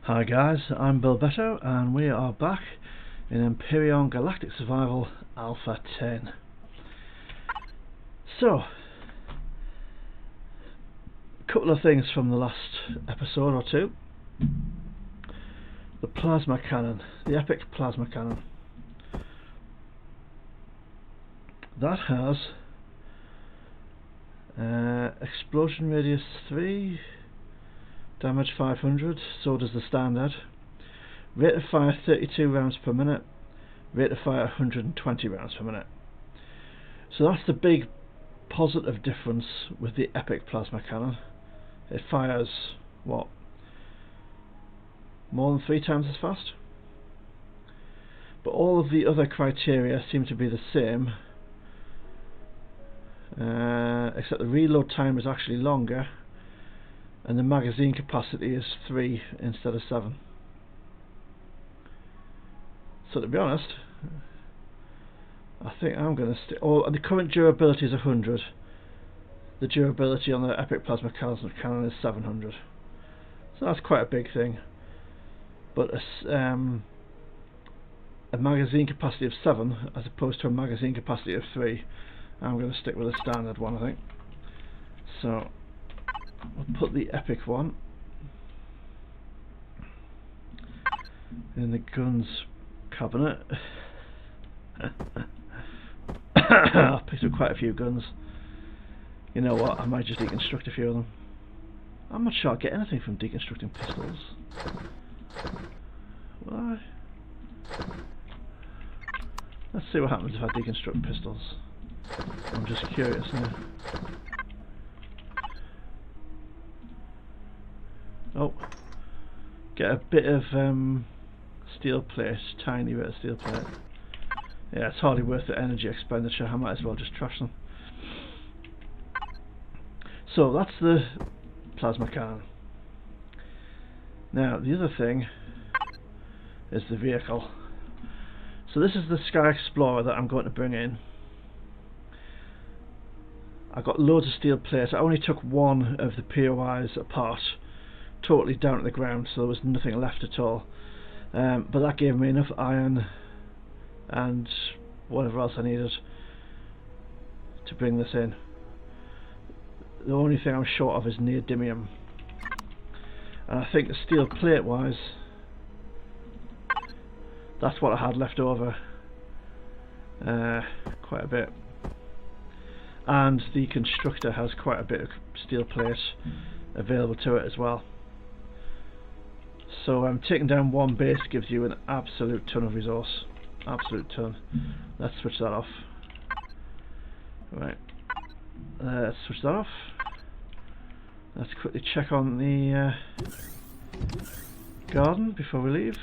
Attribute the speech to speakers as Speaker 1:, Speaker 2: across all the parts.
Speaker 1: Hi guys, I'm Bilbetto and we are back in Empyrion Galactic Survival Alpha 10. So, a couple of things from the last episode or two. The plasma cannon, the epic plasma cannon. That has explosion radius 3, damage 500, so does the standard. Rate of fire 32 rounds per minute, rate of fire 120 rounds per minute. So that's the big positive difference with the epic plasma cannon. It fires, what, more than 3 times as fast? But all of the other criteria seem to be the same, except the reload time is actually longer and the magazine capacity is 3 instead of 7. So to be honest, I think I'm going to stick. Oh, the current durability is 100. The durability on the epic plasma cannon is 700. So that's quite a big thing. But a magazine capacity of 7 as opposed to a magazine capacity of 3, I'm going to stick with the standard one, I think. So we'll put the epic one in the guns cabinet. I've picked up quite a few guns. You know what, I might just deconstruct a few of them. I'm not sure I'll get anything from deconstructing pistols. Will I? Let's see what happens if I deconstruct pistols. I'm just curious now. Oh, get a bit of steel plate, tiny bit of steel plate. Yeah, it's hardly worth the energy expenditure, I might as well just trash them. So that's the plasma cannon. Now the other thing is the vehicle. So this is the Sky Explorer that I'm going to bring in. I got loads of steel plate. I only took one of the POIs apart, totally down to the ground, so there was nothing left at all. But that gave me enough iron and whatever else I needed to bring this in. The only thing I'm short of is neodymium, and I think the steel plate wise, that's what I had left over, quite a bit. And the constructor has quite a bit of steel plate available to it as well. So taking down one base gives you an absolute ton of resource. Absolute ton. Let's switch that off. Right. Let's switch that off. Let's quickly check on the garden before we leave.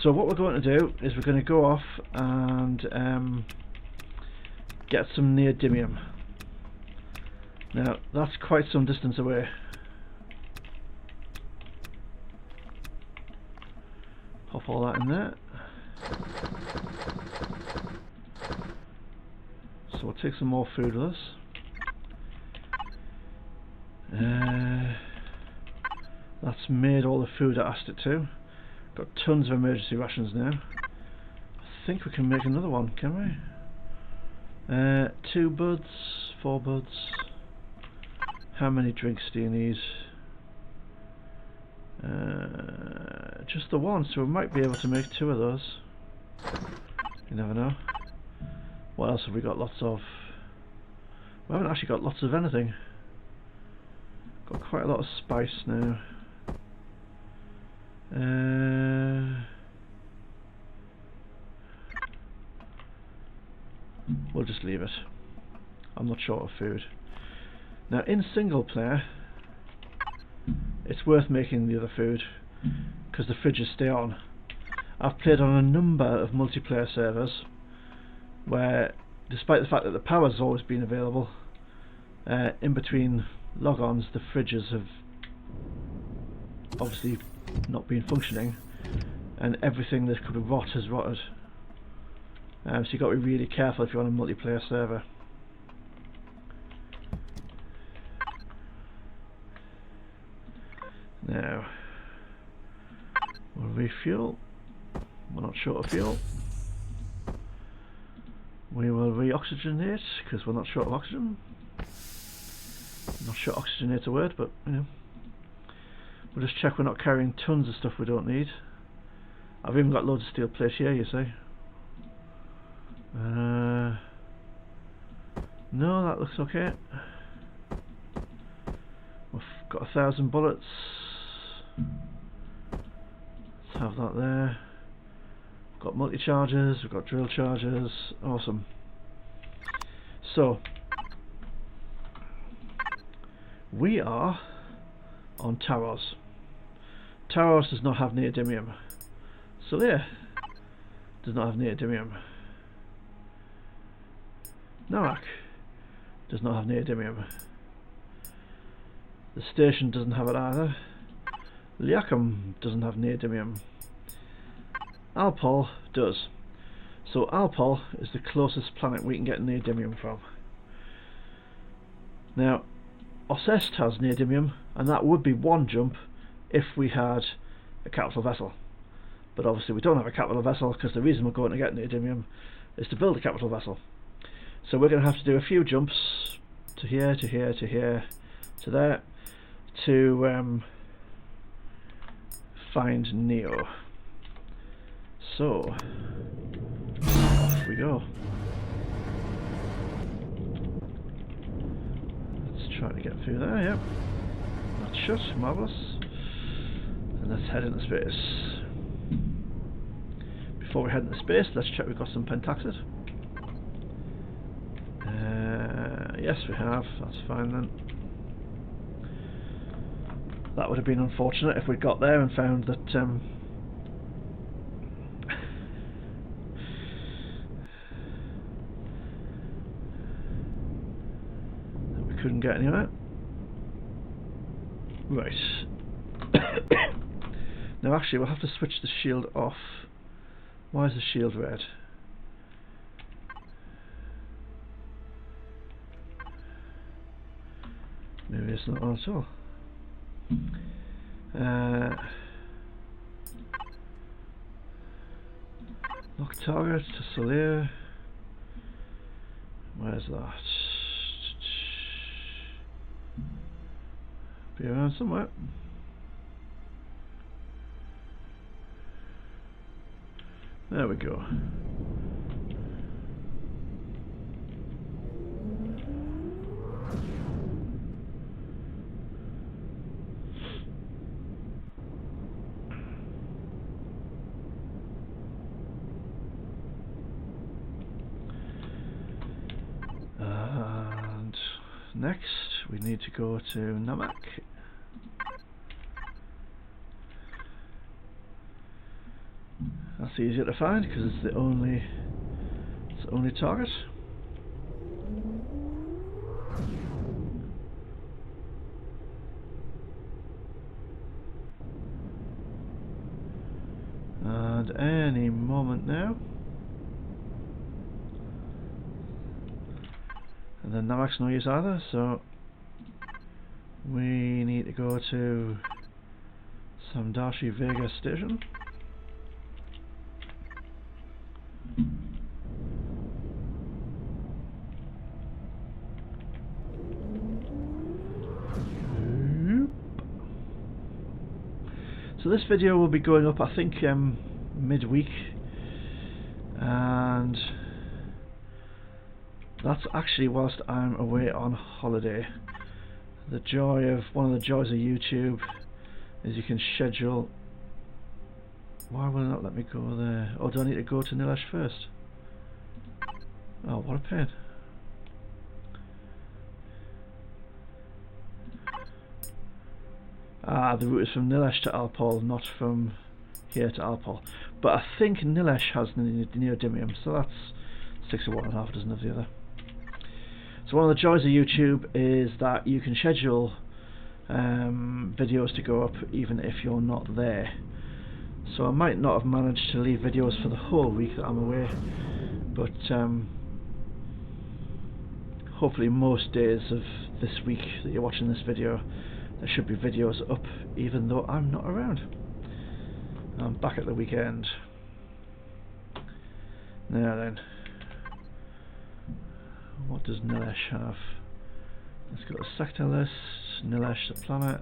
Speaker 1: So what we're going to do is we're going to go off and get some neodymium. Now that's quite some distance away. Pop all that in there. So we'll take some more food with us. That's made all the food I asked it to. Got tons of emergency rations now. I think we can make another one, can we? 2 buds, 4 buds. How many drinks do you need? Just the one, so we might be able to make 2 of those. You never know. What else have we got lots of? We haven't actually got lots of anything. Got quite a lot of spice now. We'll just leave it. I'm not short of food. Now in single player, it's worth making the other food because the fridges stay on. I've played on a number of multiplayer servers where, despite the fact that the power's always been available, in between log-ons the fridges have obviously not been functioning and everything that could rot has rotted. So you've got to be really careful if you're on a multiplayer server. Now, we'll refuel. We're not short of fuel. We will re-oxygenate because we're not short of oxygen. I'm not sure oxygenate's a word, but you know. We'll just check we're not carrying tons of stuff we don't need. I've even got loads of steel plate here, you see. No, that looks okay. We've got 1,000 bullets. Let's have that there. We've got multi-charges, we've got drill charges. Awesome. So, we are on Taros. Taros does not have neodymium. Solia does not have neodymium. Narak does not have neodymium. The station doesn't have it either. Liakum doesn't have neodymium. Alpol does. So Alpol is the closest planet we can get neodymium from. Now, Osest has neodymium, and that would be one jump if we had a capital vessel. But obviously we don't have a capital vessel because the reason we're going to get neodymium is to build a capital vessel. So we're going to have to do a few jumps to here, to here, to here, to there, to find Neo. So, off we go. Let's try to get through there, yep. That's shut, marvellous. And let's head into space. Before we head into space, let's check we've got some pentaxid. Yes, we have. That's fine then. That would have been unfortunate if we'd got there and found that that we couldn't get anywhere. Right. Now actually we'll have to switch the shield off. Why is the shield red? Maybe it's not on at all. Lock target to Solia. Where's that? Be around somewhere. There we go. And next we need to go to Namak. That's easier to find because it's the only target. And any moment now. And then Namak's no use either, so we need to go to Samdashi Vega Station. So this video will be going up I think midweek, and that's actually whilst I'm away on holiday. The joy of one of the joys of YouTube is you can schedule. Why will it not let me go there? Oh, do I need to go to Nilesh first? Oh, what a pain. Ah, the route is from Nilesh to Alpol, not from here to Alpol. But I think Nilesh has neodymium, so that's 6 of one and half a dozen of the other. So one of the joys of YouTube is that you can schedule videos to go up even if you're not there. So I might not have managed to leave videos for the whole week that I'm away, but hopefully most days of this week that you're watching this video there should be videos up even though I'm not around. I'm back at the weekend. Now then, what does Nilesh have? Let's go to the sector list. Nilesh the planet,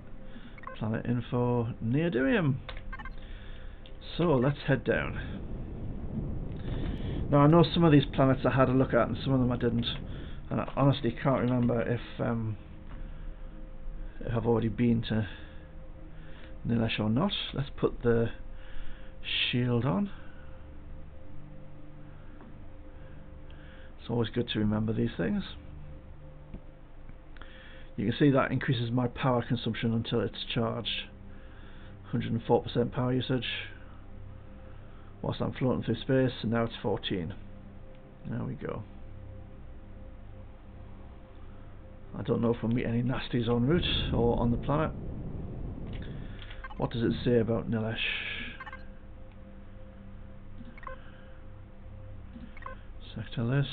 Speaker 1: planet info, Neodymium. So let's head down. Now I know some of these planets I had a look at and some of them I didn't, and I honestly can't remember if I've already been to Nilesh or not. Let's put the shield on. It's always good to remember these things. You can see that increases my power consumption until it's charged. 104% power usage whilst I'm floating through space, and now it's 14. There we go. I don't know if we'll meet any nasties en route or on the planet. What does it say about Nilesh? Sector list.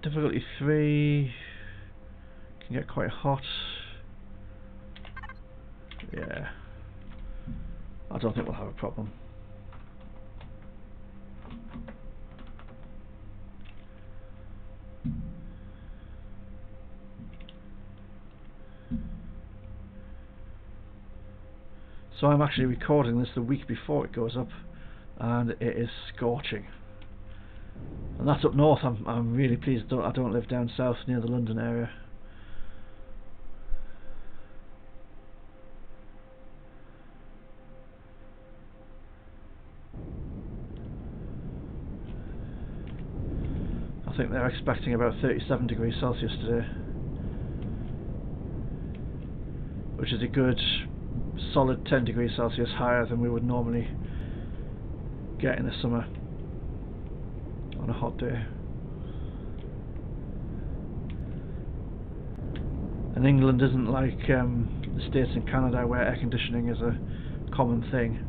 Speaker 1: Difficulty 3. Can get quite hot. Yeah. I don't think we'll have a problem. So I'm actually recording this the week before it goes up, and it is scorching. And that's up north. I'm really pleased I don't live down south near the London area. I think they're expecting about 37 degrees Celsius today, which is a good solid 10 degrees Celsius higher than we would normally get in the summer on a hot day. And England isn't like the States and Canada where air conditioning is a common thing.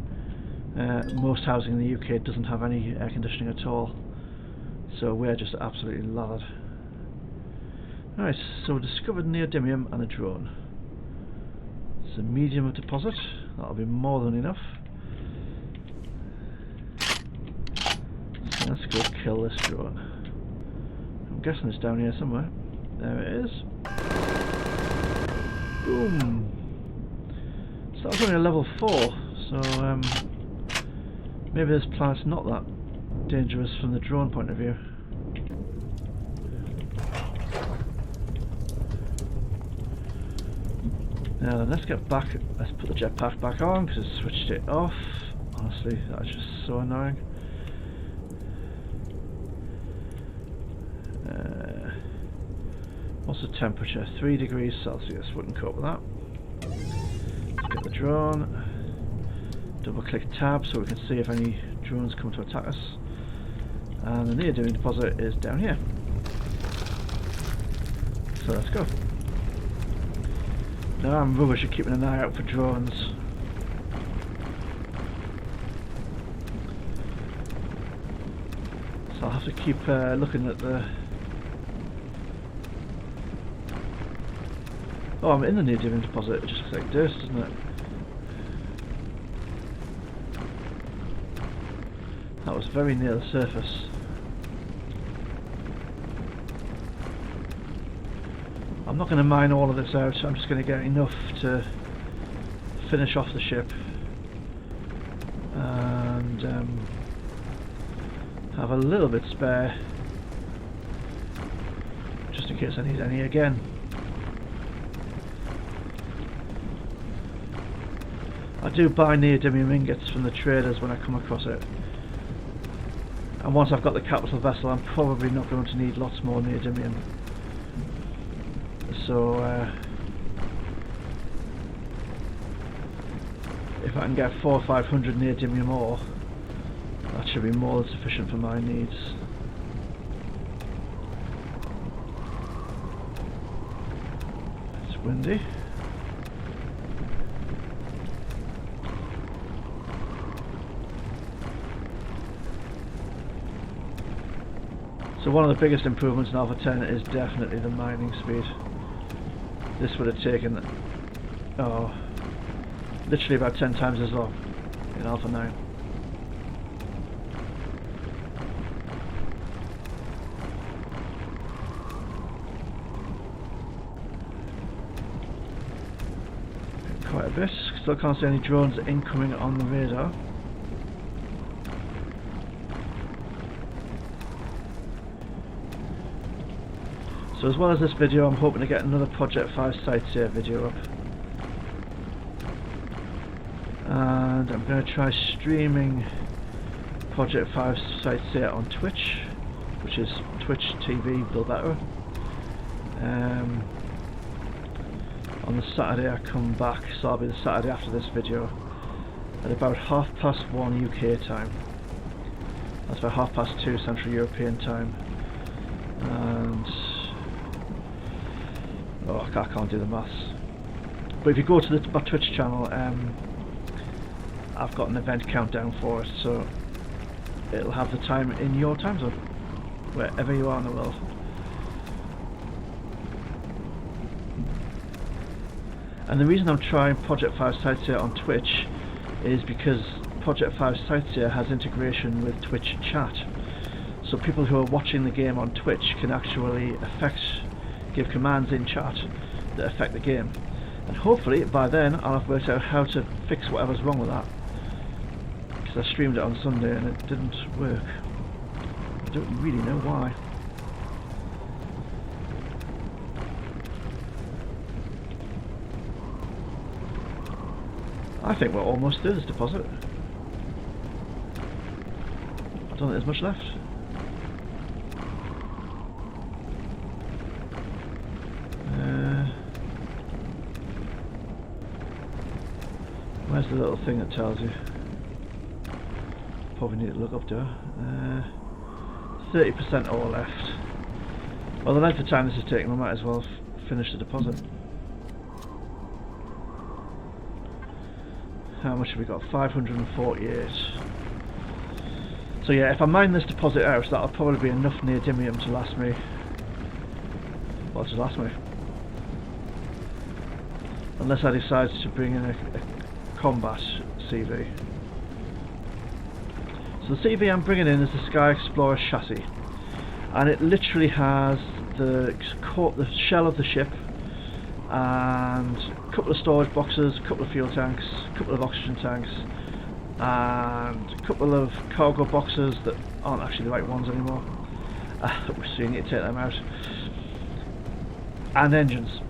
Speaker 1: Most housing in the UK doesn't have any air conditioning at all, so we're just absolutely lathered. Alright, so we discovered neodymium and a drone. It's a medium of deposit, that'll be more than enough. So let's go kill this drone. I'm guessing it's down here somewhere. There it is. Boom! So that was only a level 4, so maybe this planet's not that dangerous from the drone point of view. Now then, let's get back, let's put the jetpack back on because it switched it off. Honestly, that's just so annoying. What's the temperature? 3 degrees Celsius, wouldn't cope with that. Let's get the drone. Double click tab so we can see if any drones come to attack us. And the neodymium deposit is down here. So let's go. Now I'm rubbish at keeping an eye out for drones. So I'll have to keep looking at the... Oh, I'm in the neodymium deposit, it just looks like dirt, doesn't it? That was very near the surface. I'm not going to mine all of this out, I'm just going to get enough to finish off the ship and have a little bit spare just in case I need any again. I do buy neodymium ingots from the traders when I come across it, and once I've got the capital vessel I'm probably not going to need lots more neodymium. So if I can get 400 or 500 neodymium ore, that should be more than sufficient for my needs. It's windy. So one of the biggest improvements in Alpha 10 is definitely the mining speed. This would have taken literally about 10 times as long in Alpha 9. Quite a bit. Still can't see any drones incoming on the radar. So as well as this video, I'm hoping to get another Project 5 sightseer video up. And I'm going to try streaming Project 5 sightseer on Twitch, which is Twitch TV Bilbetto. On the Saturday I come back, so I'll be the Saturday after this video, at about 1:30 UK time. That's about 2:30 Central European time. And I can't do the maths. But if you go to my Twitch channel, I've got an event countdown for it, so it'll have the time in your time zone, wherever you are in the world. And the reason I'm trying Project 5 Sightseer on Twitch is because Project 5 Sightseer has integration with Twitch chat. So people who are watching the game on Twitch can actually give commands in chat that affect the game. And hopefully by then I'll have worked out how to fix whatever's wrong with that. Because I streamed it on Sunday and it didn't work. I don't really know why. I think we're almost through this deposit. I don't think there's much left. Where's the little thing that tells you? Probably need to look up to 30% ore left. Well, the length of time this is taking, we might as well finish the deposit. How much have we got? 548. So yeah, if I mine this deposit out, that'll probably be enough neodymium to last me. Well, to last me. Unless I decide to bring in a combat CV. So the CV I'm bringing in is the Sky Explorer chassis, and it literally has the shell of the ship and a couple of storage boxes, a couple of fuel tanks, a couple of oxygen tanks, and a couple of cargo boxes that aren't actually the right ones anymore. So you need to take them out. And engines.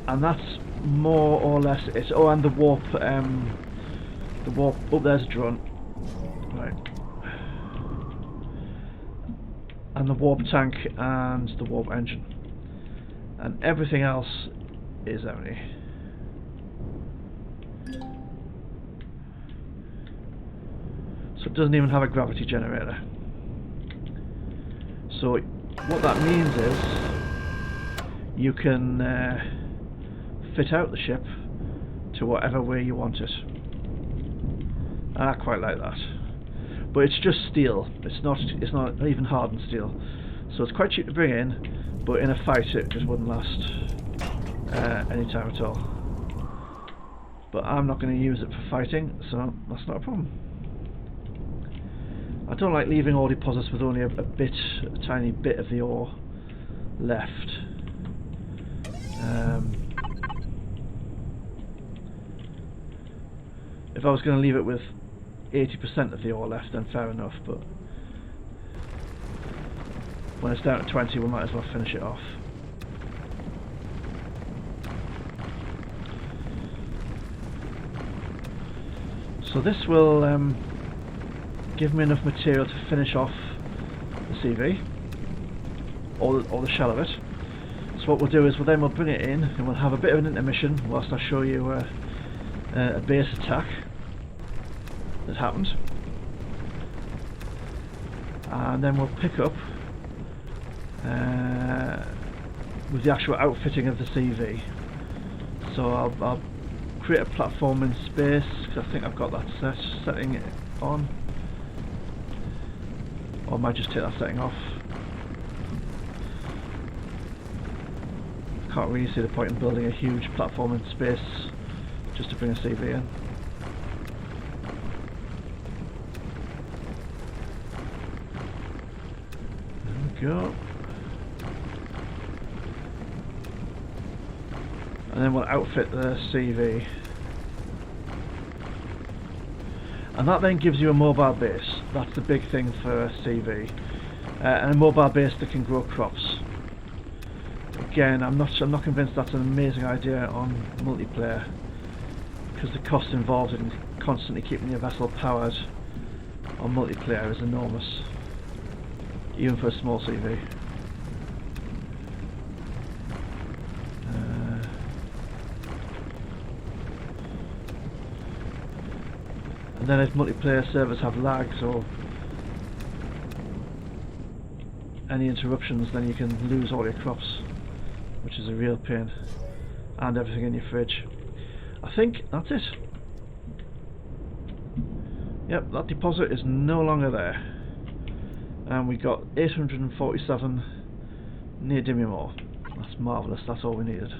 Speaker 1: And that's more or less it. Oh, and the warp, oh, there's a drone. Right. And the warp tank and the warp engine. And everything else is empty. So it doesn't even have a gravity generator. So what that means is you can fit out the ship to whatever way you want it. And I quite like that. But it's just steel. It's not even hardened steel. So it's quite cheap to bring in, but in a fight it just wouldn't last any time at all. But I'm not going to use it for fighting, so that's not a problem. I don't like leaving ore deposits with only a tiny bit of the ore left. If I was going to leave it with 80% of the ore left, then fair enough, but when it's down to 20, we might as well finish it off. So this will give me enough material to finish off the CV, or the shell of it. So what we'll do is we'll bring it in and we'll have a bit of an intermission whilst I show you a base attack that happened, and then we'll pick up with the actual outfitting of the CV. So I'll create a platform in space, because I think I've got that setting it on, or I might just take that setting off. Can't really see the point in building a huge platform in space just to bring a CV in. There we go. And then we'll outfit the CV. And that then gives you a mobile base. That's the big thing for a CV. And a mobile base that can grow crops. Again, I'm not convinced that's an amazing idea on multiplayer, because the cost involved in constantly keeping your vessel powered on multiplayer is enormous, even for a small CV. And then if multiplayer servers have lags or any interruptions, then you can lose all your crops, which is a real pain, and everything in your fridge. I think that's it. Yep, that deposit is no longer there, and we got 847 neodymium ore. That's marvellous, that's all we needed.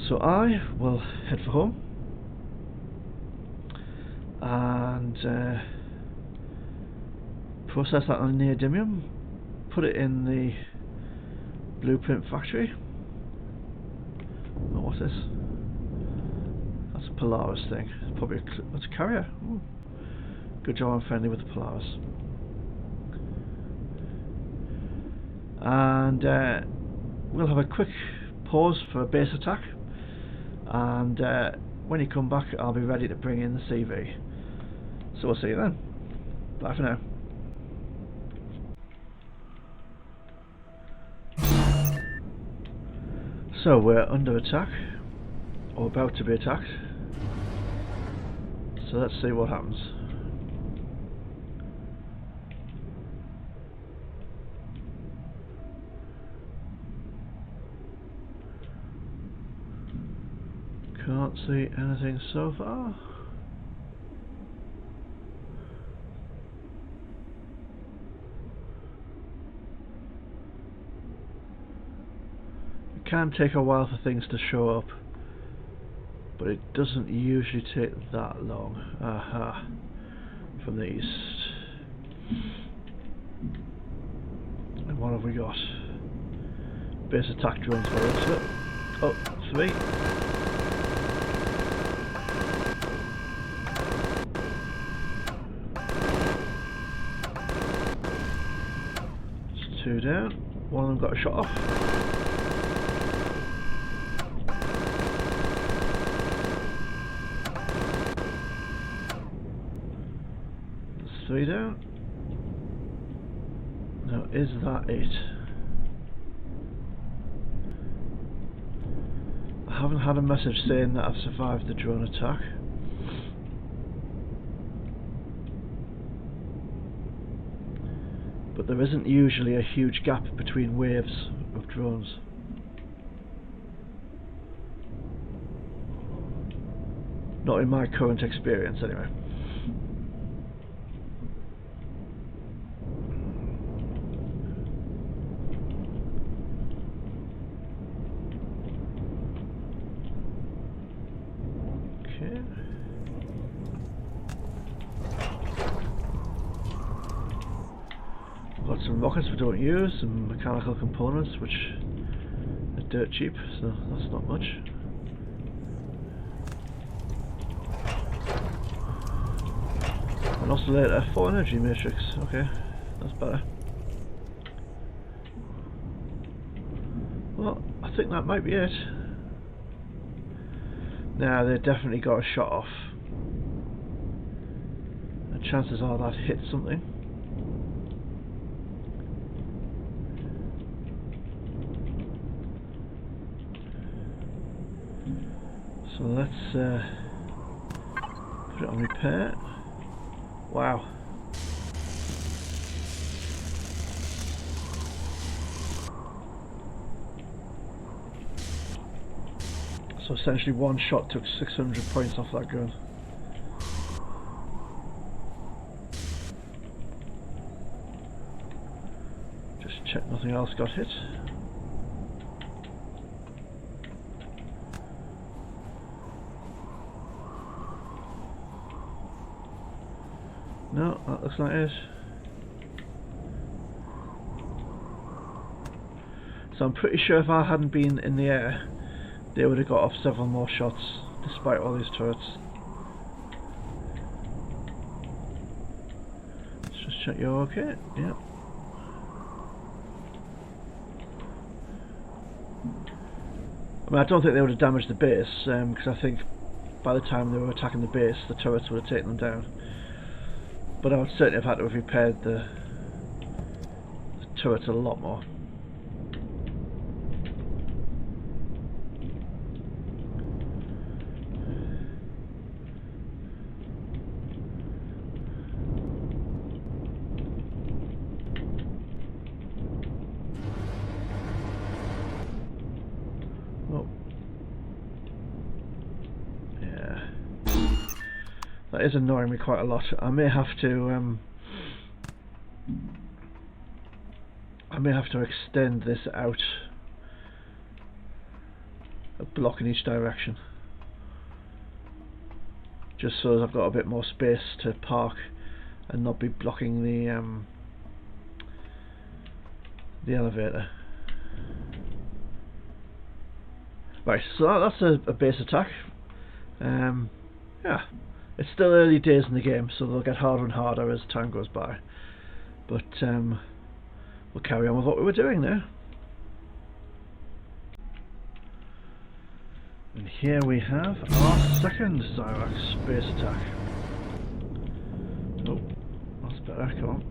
Speaker 1: So I will head for home and process that on neodymium, put it in the blueprint factory. Oh, what's this? That's a Polaris thing. It's probably that's a carrier. Ooh. Good job I'm friendly with the Polaris. And we'll have a quick pause for a base attack, and when you come back I'll be ready to bring in the CV. So we'll see you then. Bye for now. So we're under attack, or about to be attacked, so let's see what happens. Can't see anything so far. It can take a while for things to show up, but it doesn't usually take that long. Aha, from the east. And what have we got? Base attack drones by the looks of it. Oh, 3. It's 2 down. One of them got a shot off. There's 3 down. Now, is that it? I haven't had a message saying that I've survived the drone attack. But there isn't usually a huge gap between waves of drones. Not in my current experience, anyway. Okay. Got some rockets we don't use, some mechanical components which are dirt cheap, so that's not much. An oscillator, 4 energy matrix, okay, that's better. Well, I think that might be it. Now, they definitely got a shot off. And chances are that hit something. So let's put it on repair. Wow. So essentially one shot took 600 points off that gun. Just check nothing else got hit. No, that looks like it. So I'm pretty sure if I hadn't been in the air, they would have got off several more shots, despite all these turrets. Let's just check you're okay. Yeah. I mean, I don't think they would have damaged the base, because I think by the time they were attacking the base, the turrets would have taken them down. But I would certainly have had to have repaired the turrets a lot more. Oh. Yeah. That is annoying me quite a lot. I may have to extend this out a block in each direction, just so I've got a bit more space to park and not be blocking the elevator. Right, so that's a base attack. Yeah, it's still early days in the game, so they'll get harder and harder as time goes by. But we'll carry on with what we were doing now. And here we have our second Xyrax base attack. Oh, that's better, come on.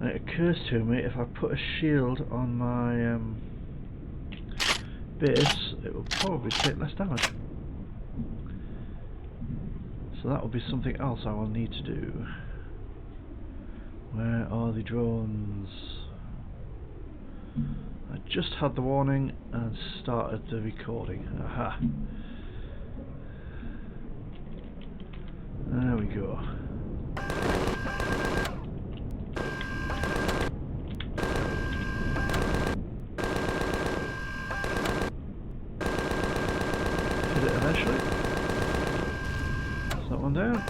Speaker 1: And it occurs to me, if I put a shield on my base, it will probably take less damage. So that will be something else I will need to do. Where are the drones? I just had the warning and started the recording. Aha. There we go. Hit it eventually. That's that one down.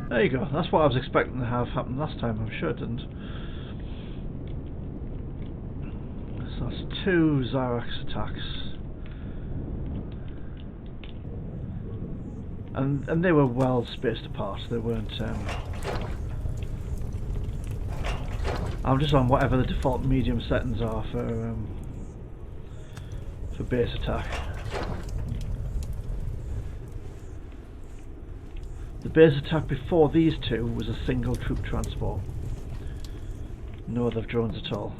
Speaker 1: There you go, that's what I was expecting to have happen last time. I'm sure it didn't. So that's 2 Xyrax attacks. And they were well spaced apart, they weren't... I'm just on whatever the default medium settings are for base attack. The base attack before these two was a single troop transport. No other drones at all.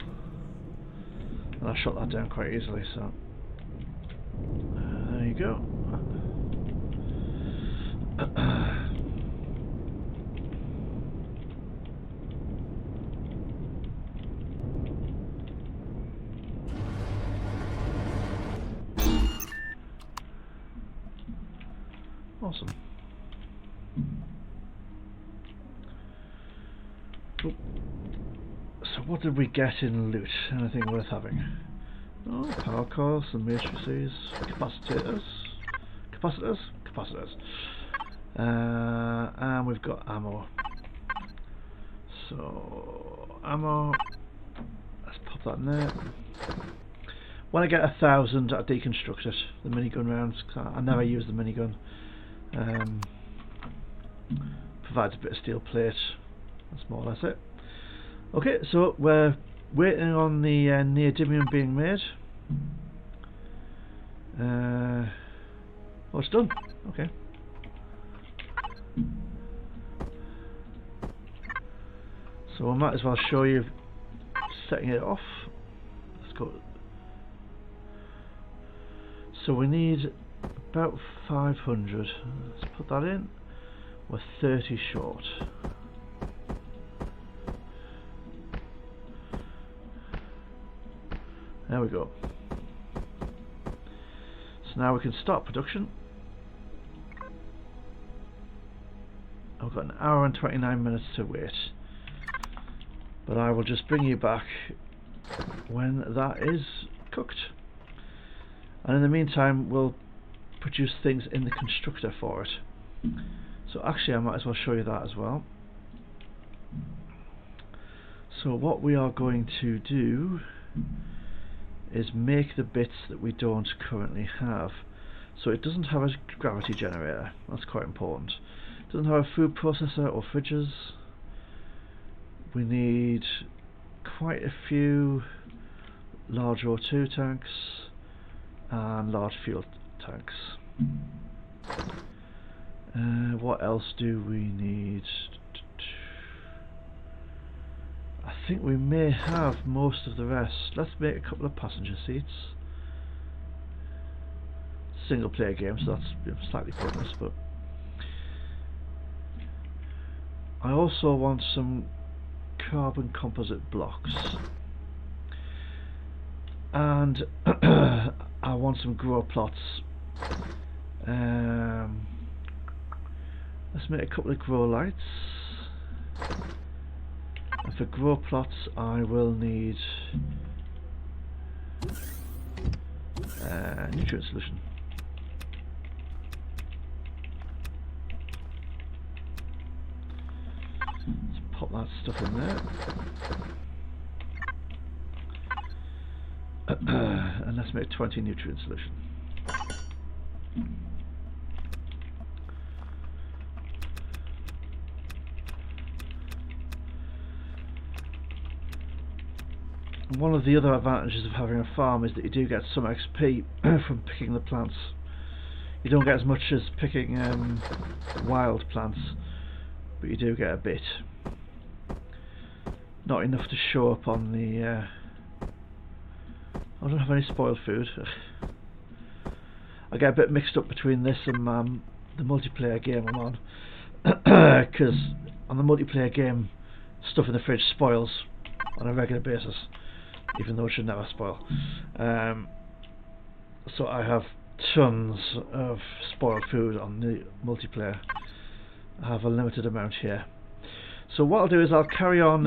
Speaker 1: And I shot that down quite easily, so... there you go. Awesome. Oh. So what did we get in loot? Anything worth having? Oh, power cores, some matrices, capacitors, and we've got ammo. So ammo, let's pop that in there. When I get 1,000, I deconstruct it, the minigun rounds. I never use the minigun. Provides a bit of steel plate. That's more or less it. Okay, so we're waiting on the neodymium being made. Oh, it's done. Okay. So I might as well show you setting it off. Let's go. So we need about 500. Let's put that in. We're 30 short. There we go. So now we can start production. I've got 1 hour and 29 minutes to wait. But I will just bring you back when that is cooked. And in the meantime we'll produce things in the constructor for it. So actually I might as well show you that as well. So what we are going to do is make the bits that we don't currently have. So it doesn't have a gravity generator, that's quite important. It doesn't have a food processor or fridges. We need quite a few large O2 tanks and large fuel tanks. What else do we need? I think we may have most of the rest. Let's make a couple of passenger seats. Single player game, so that's slightly pointless, but I also want some carbon composite blocks, and I want some grow plots. Let's make a couple of grow lights. And for grow plots I will need nutrient solution. Let's pop that stuff in there. And let's make 20 nutrient solution. One of the other advantages of having a farm is that you do get some XP from picking the plants. You don't get as much as picking wild plants, but you do get a bit. Not enough to show up on the... I don't have any spoiled food. I get a bit mixed up between this and the multiplayer game I'm on, because on the multiplayer game stuff in the fridge spoils on a regular basis, even though it should never spoil. So I have tons of spoiled food on the multiplayer. I have a limited amount here. So what I'll do is I'll carry on.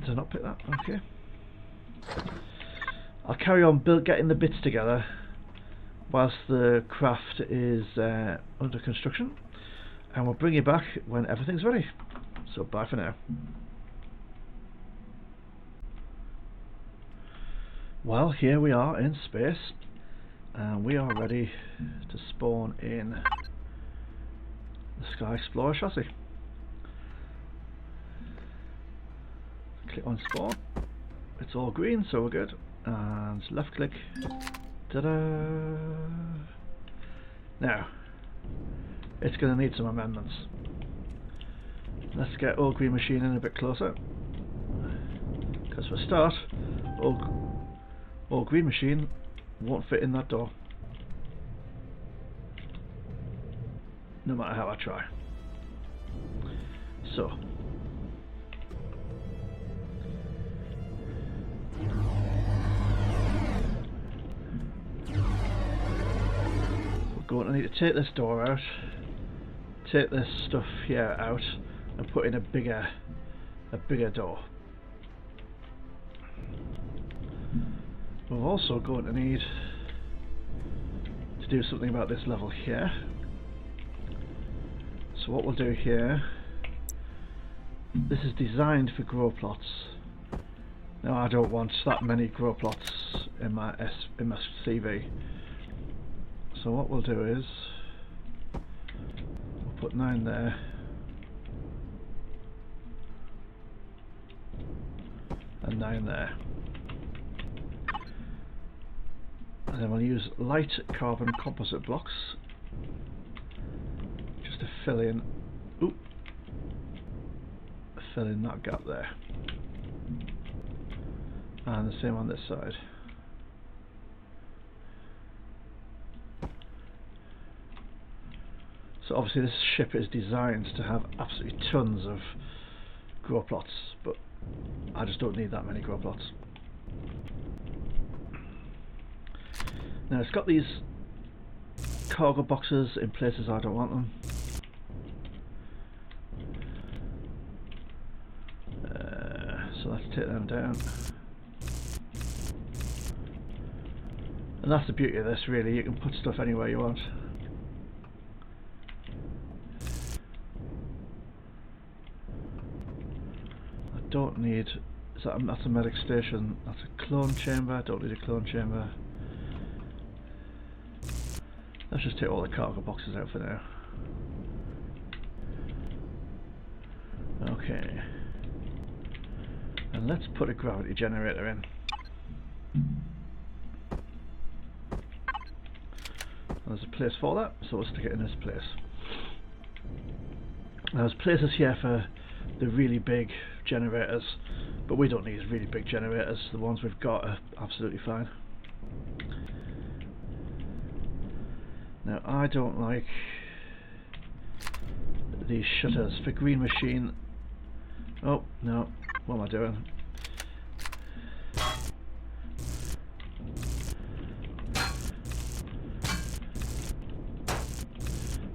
Speaker 1: Did I not pick that? Okay. I'll carry on getting the bits together whilst the craft is under construction, and we'll bring you back when everything's ready. So bye for now. Well, here we are in space, and we are ready to spawn in the Sky Explorer chassis. Click on spawn. It's all green, so we're good. And left click. Ta-da! Now, it's going to need some amendments. Let's get old green machine in a bit closer, because for a start, old green machine won't fit in that door, no matter how I try. So we're going to need to take this door out, take this stuff here out, and put in a bigger door. We're also going to need to do something about this level here. So what we'll do here, this is designed for grow plots. Now I don't want that many grow plots in my CV. So what we'll do is we'll put 9 there, and 9 there. And then we'll use light carbon composite blocks just to fill in that gap there, and the same on this side. So obviously this ship is designed to have absolutely tons of grow plots, but I just don't need that many grow plots. Now it's got these cargo boxes in places I don't want them. so let's take them down. And that's the beauty of this, really. You can put stuff anywhere you want. I don't need... that's a medic station. That's a clone chamber. I don't need a clone chamber. Let's just take all the cargo boxes out for now. Okay. And let's put a gravity generator in. There's a place for that, so we'll stick it in this place. Now there's places here for the really big generators, but we don't need really big generators. The ones we've got are absolutely fine. Now I don't like these shutters for green machine. Oh no, what am I doing?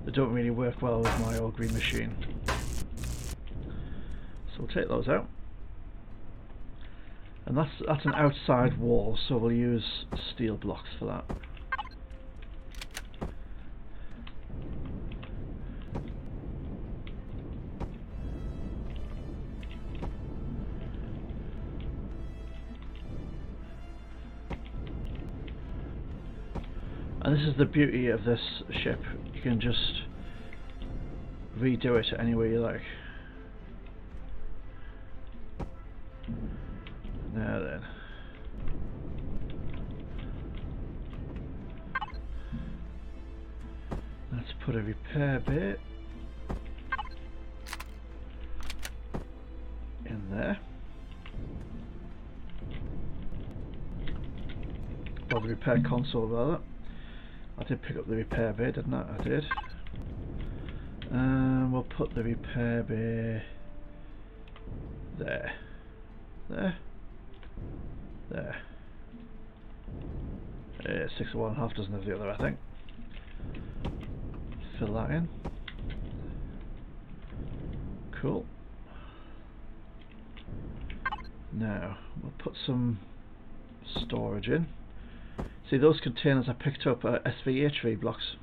Speaker 1: They don't really work well with my old green machine. So we'll take those out. And that's an outside wall, so we'll use steel blocks for that. And this is the beauty of this ship. You can just redo it any way you like. Now then. Let's put a repair bit in there. Or the repair console rather. I did pick up the repair bay, didn't I? I did. And we'll put the repair bay there. There. There. 6 of one, half dozen of the other, I think. Fill that in. Cool. Now, we'll put some storage in. See, those containers I picked up are SVH blocks.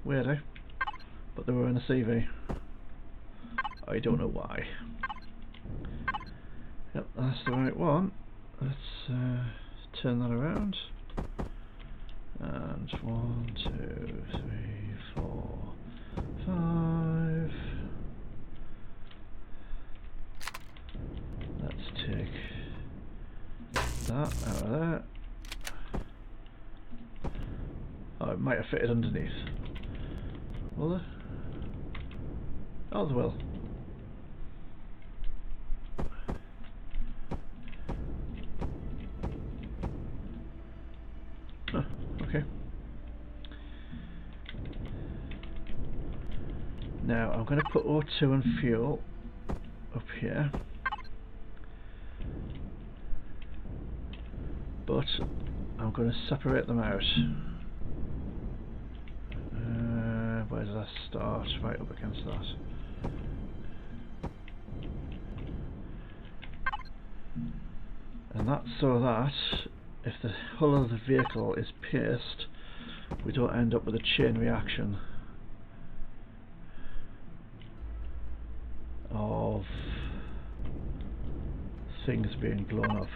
Speaker 1: Weird, eh? But they were in a CV. I don't know why. Yep, that's the right one. Let's turn that around. And 1, 2, 3, 4, 5. Let's take that out of there. Oh, it might have fitted underneath. Will there? Oh, there will. Oh, okay. Now I'm going to put O2 and fuel up here, but I'm going to separate them out. Where did I start? Right up against that. And that's so that if the hull of the vehicle is pierced, we don't end up with a chain reaction of things being blown up.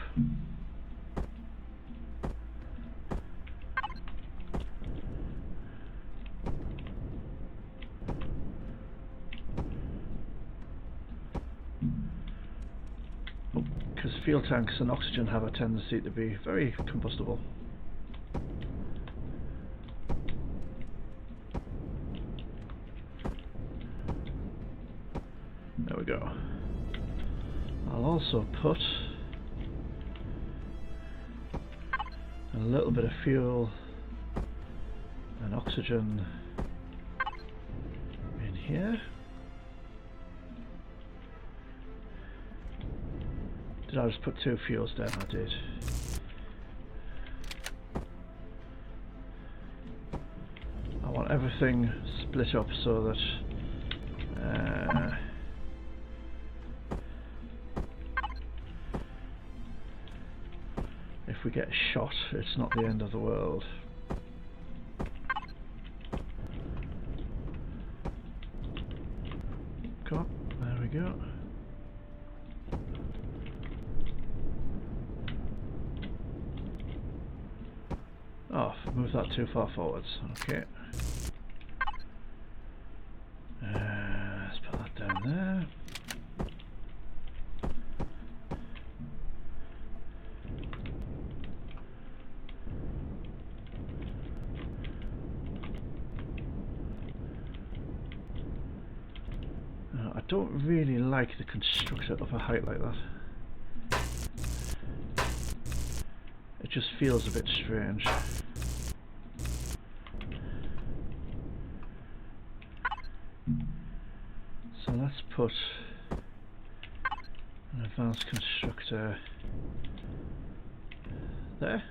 Speaker 1: Because fuel tanks and oxygen have a tendency to be very combustible. There we go. I'll also put a little bit of fuel and oxygen in here. Did I just put 2 fuels down? I did. I want everything split up so that we get shot, it's not the end of the world. Come on, there we go. Oh, move that too far forwards. Okay. Let's put that down there. I don't really like the constructor of a height like that. It just feels a bit strange. So let's put an advanced constructor there.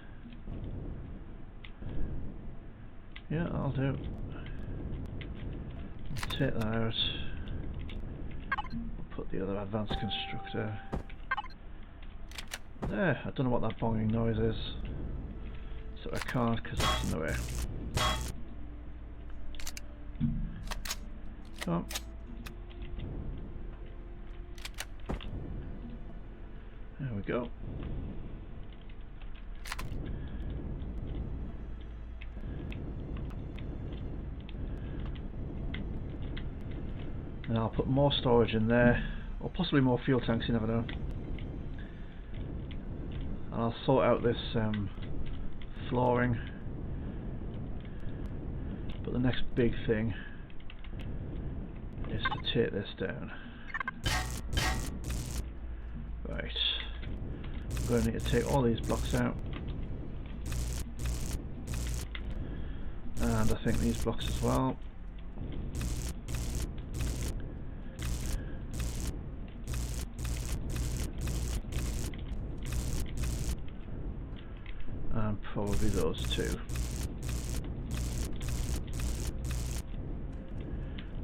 Speaker 1: Yeah, I'll do. Take that out. Put the other advanced constructor there. I don't know what that bonging noise is, so I can't because it's in the way. Oh. There we go. And I'll put more storage in there, or possibly more fuel tanks, you never know. And I'll sort out this flooring. But the next big thing is to take this down. Right. I'm going to need to take all these blocks out. And I think these blocks as well. And probably those two.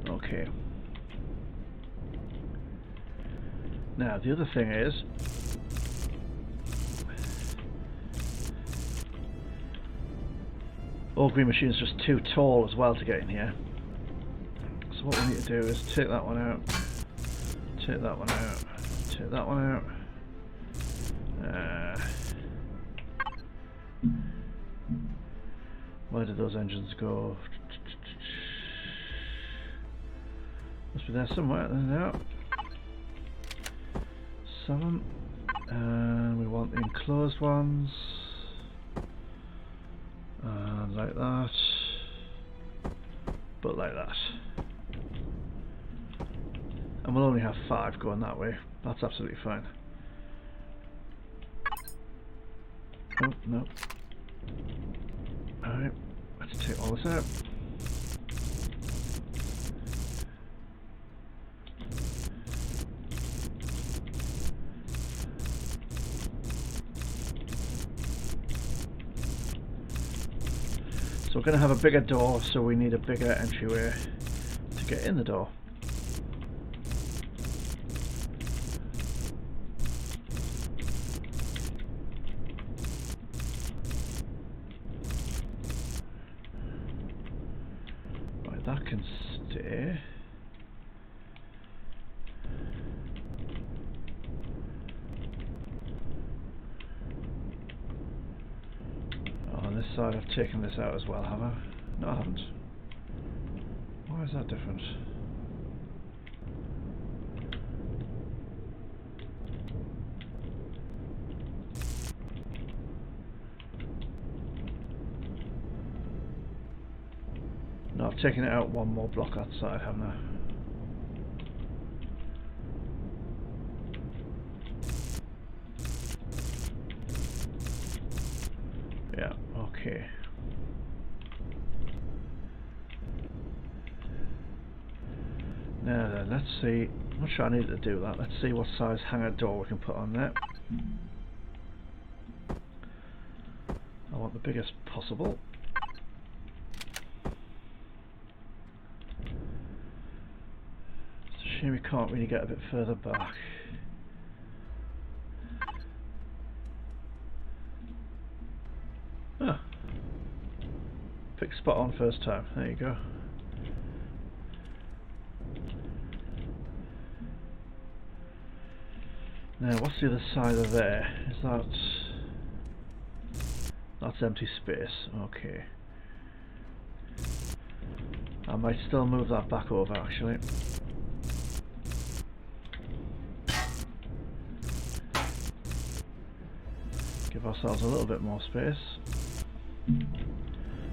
Speaker 1: Okay. Now the other thing is, Green Machine is just too tall as well to get in here. So what we need to do is take that one out, take that one out, take that one out. Where did those engines go? Must be there somewhere. There they are. 7. And we want the enclosed ones. And like that. But like that. And we'll only have 5 going that way. That's absolutely fine. Oh, no. Alright, let's take all this out. So we're going to have a bigger door, so we need a bigger entryway to get in the door. Right, that can stay. On this side I've taken this out as well, have I? No, I haven't. Why is that different? No, I've taken it out one more block outside, haven't I? Yeah, okay. Now then, let's see. I'm not sure I need to do that. Let's see what size hangar door we can put on there. I want the biggest possible. It's a shame we can't really get a bit further back. on first time. There you go. Now, what's the other side of there? Is that... That's empty space. Okay. I might still move that back over, actually. Give ourselves a little bit more space.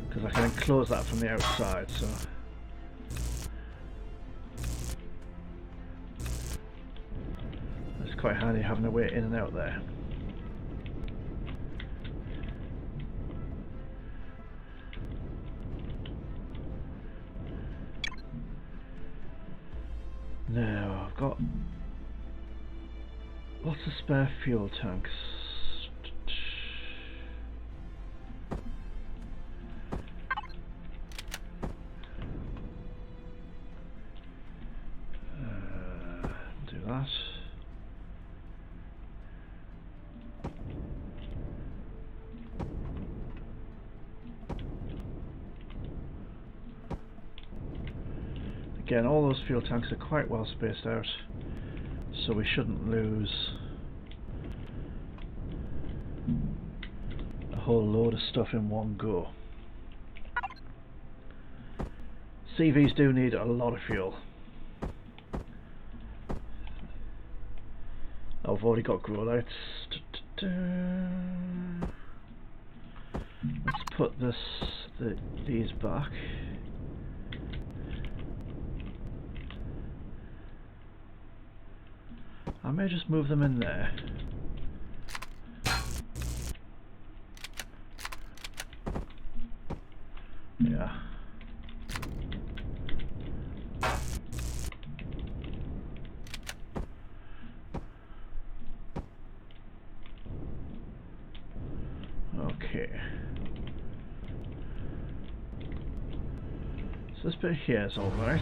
Speaker 1: Because I can enclose that from the outside, so... It's quite handy having a way in and out there. Now, I've got lots of spare fuel tanks. Do that. Again, all those fuel tanks are quite well spaced out, so we shouldn't lose a whole load of stuff in one go. CVs do need a lot of fuel. Oh, I've already got grow lights. Let's put these back. I may just move them in there. Yeah. Okay. So this bit here is all right.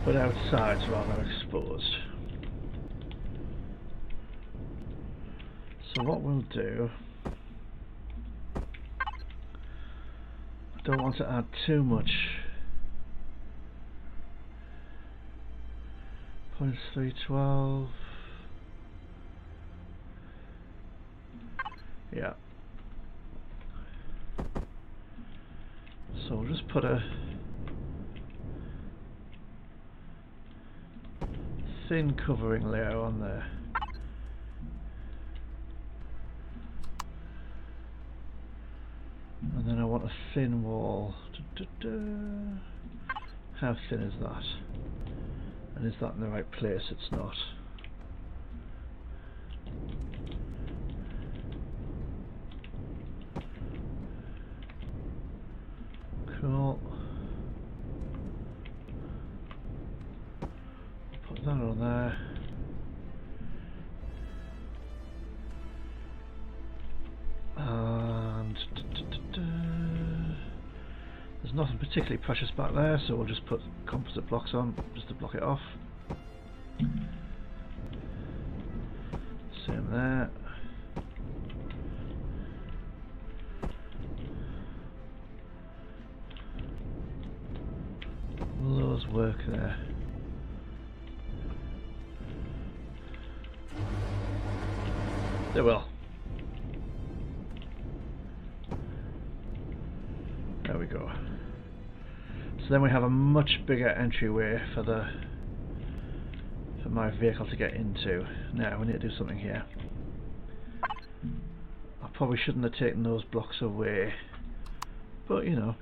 Speaker 1: But outside's rather exposed. So what we'll do, I don't want to add too much. 0.312. Yeah. So we'll just put a thin covering layer on there. And then I want a thin wall. How thin is that? And is that in the right place? It's not. Cool. Put that on there. And there's nothing particularly precious back there, so we'll just put composite blocks on just to block it off. Same there. Will those work there? They will. There we go. So then we have a much bigger entryway for my vehicle to get into. Now we need to do something here. I probably shouldn't have taken those blocks away, but you know.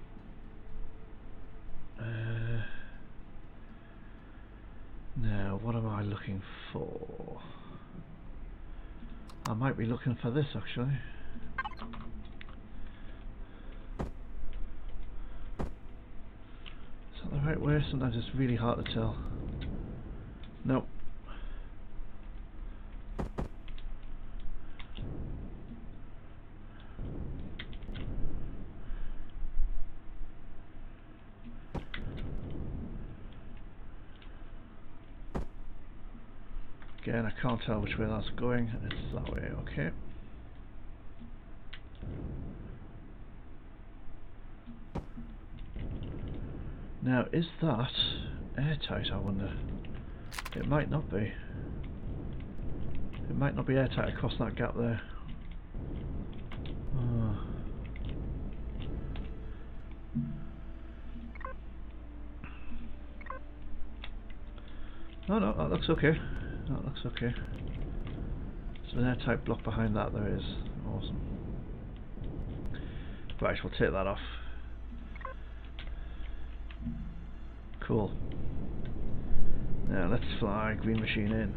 Speaker 1: Now what am I looking for? I might be looking for this actually. Is that the right way? Sometimes it's really hard to tell. Nope. Again, I can't tell which way that's going. It's that way, okay. Now, is that airtight, I wonder? It might not be. It might not be airtight across that gap there. Oh. No, no, that looks okay. That looks okay. There's an airtight block behind that, there is. Awesome. Right, we'll take that off. Cool. Now let's fly green machine in.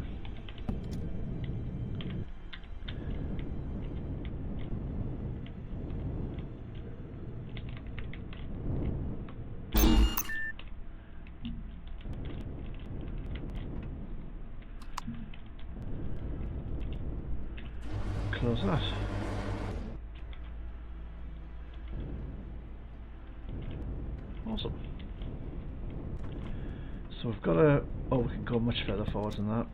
Speaker 1: Close that. Awesome. So we've got a... oh, we can go much further forward than that.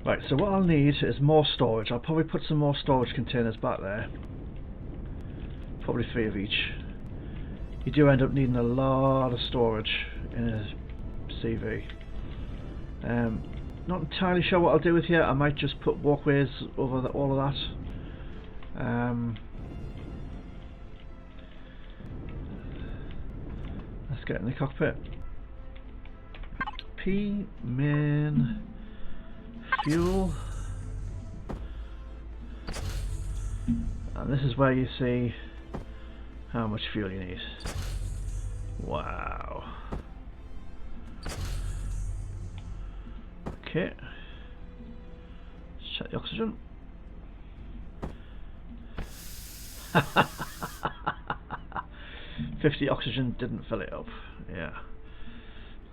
Speaker 1: Right, so what I'll need is more storage. I'll probably put some more storage containers back there. Probably 3 of each. You do end up needing a lot of storage in a CV. Not entirely sure what I'll do with here. I might just put walkways over all of that. Let's get in the cockpit. P main fuel, and this is where you see how much fuel you need. Wow. Okay, let's check the oxygen. 50 oxygen didn't fill it up. Yeah.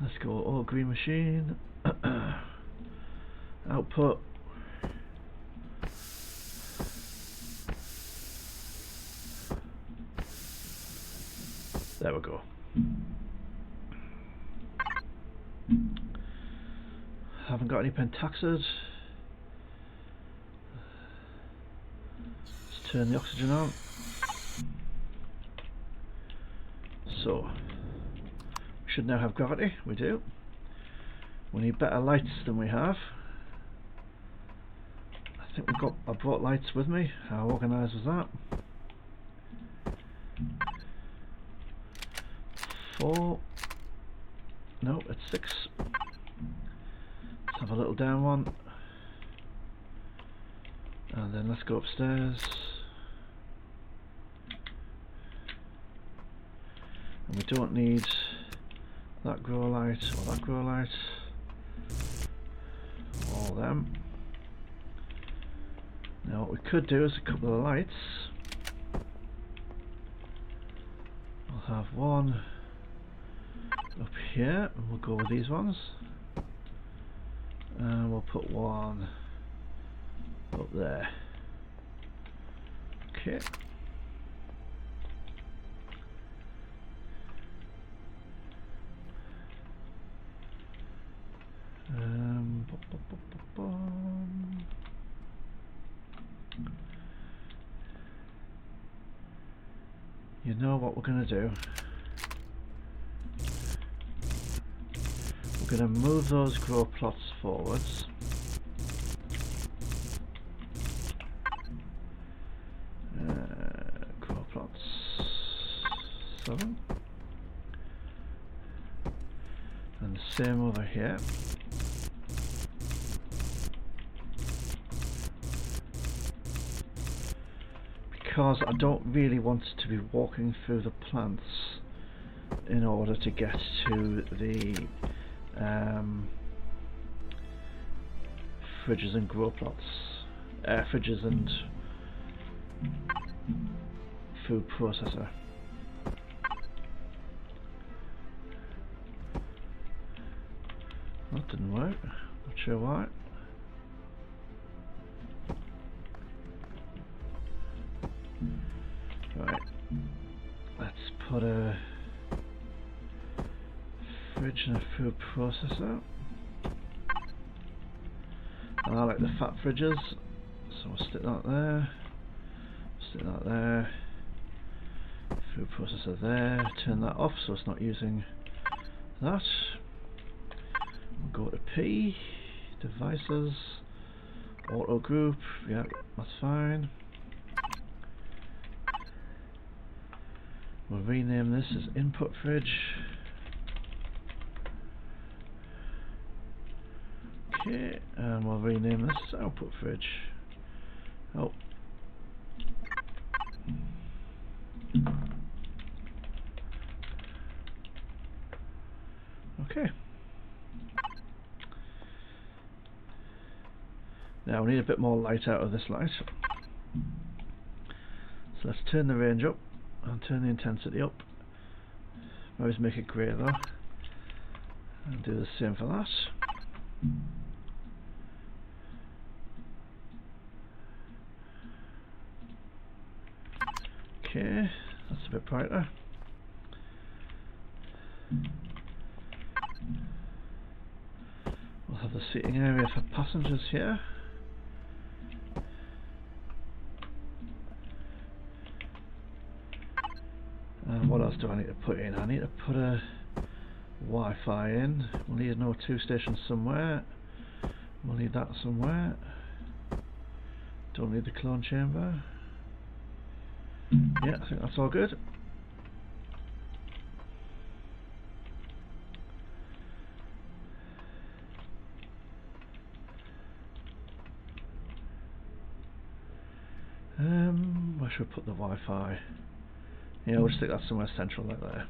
Speaker 1: Let's go all green machine. Output. There we go. Haven't got any pentaxid. Let's turn the oxygen on. So, we should now have gravity. We do. We need better lights than we have. I think I brought lights with me. How organised was that? 4. No, it's 6. Let's have a little down one. And then let's go upstairs. And we don't need that grow light or that grow light. All them. Now what we could do is a couple of lights. We'll have one up here, and we'll go with these ones. And we'll put one up there. Okay. You know what we're going to do? We're going to move those grow plots forwards. Grow plots 7. And the same over here. Because I don't really want to be walking through the plants in order to get to the fridges and grow plots, fridges and food processor. That didn't work, not sure why. Right, let's put a fridge and a food processor. And I like the fat fridges, so we'll stick that there, stick that there, food processor there, turn that off so it's not using that. We'll go to P, devices, auto group, yeah, that's fine. We'll rename this as input fridge. Okay, and we'll rename this as output fridge. Oh. Okay. Now we need a bit more light out of this light. So let's turn the range up and turn the intensity up. Always make it grey though. And do the same for that. Okay, that's a bit brighter. We'll have the seating area for passengers here. And what else do I need to put in? I need to put a Wi-Fi in. We'll need an O2 station somewhere. We'll need that somewhere. Don't need the clone chamber. Yeah, I think that's all good. Where should we put the Wi-Fi? Yeah, we'll just stick that somewhere central like there.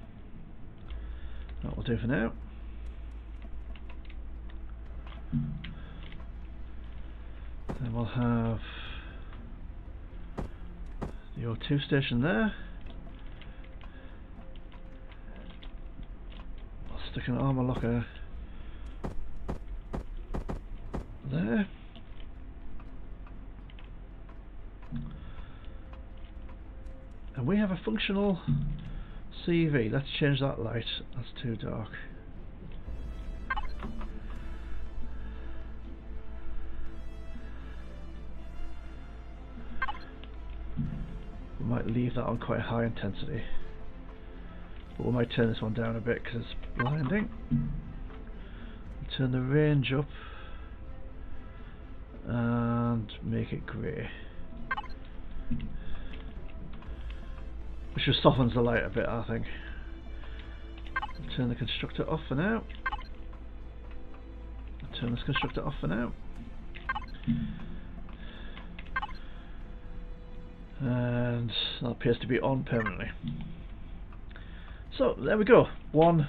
Speaker 1: That will do for now. Then we'll have the O2 station there. I'll stick an armor locker there. And we have a functional CV. Let's change that light. That's too dark. We might leave that on quite high intensity, but we might turn this one down a bit because it's blinding. Turn the range up and make it grey, which just softens the light a bit, I think. Turn the constructor off for now. Turn this constructor off for now. And that appears to be on permanently. So there we go. One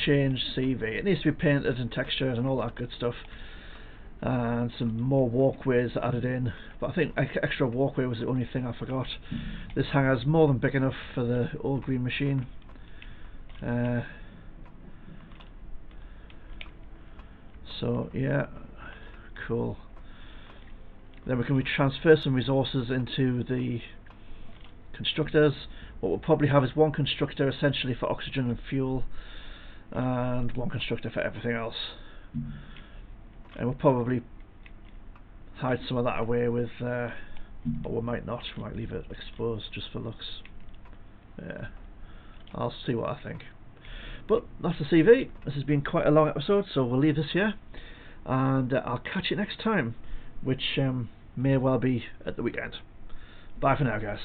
Speaker 1: change CV. It needs to be painted and textured and all that good stuff. And some more walkways added in, but I think extra walkway was the only thing I forgot. This hangar's more than big enough for the old green machine. So yeah, cool. Then we can transfer some resources into the constructors. What we'll probably have is one constructor essentially for oxygen and fuel, and one constructor for everything else. And we'll probably hide some of that away with, or we might not, we might leave it exposed just for looks. Yeah, I'll see what I think. But that's the CV. This has been quite a long episode, so we'll leave this here, and I'll catch you next time, which may well be at the weekend. Bye for now, guys.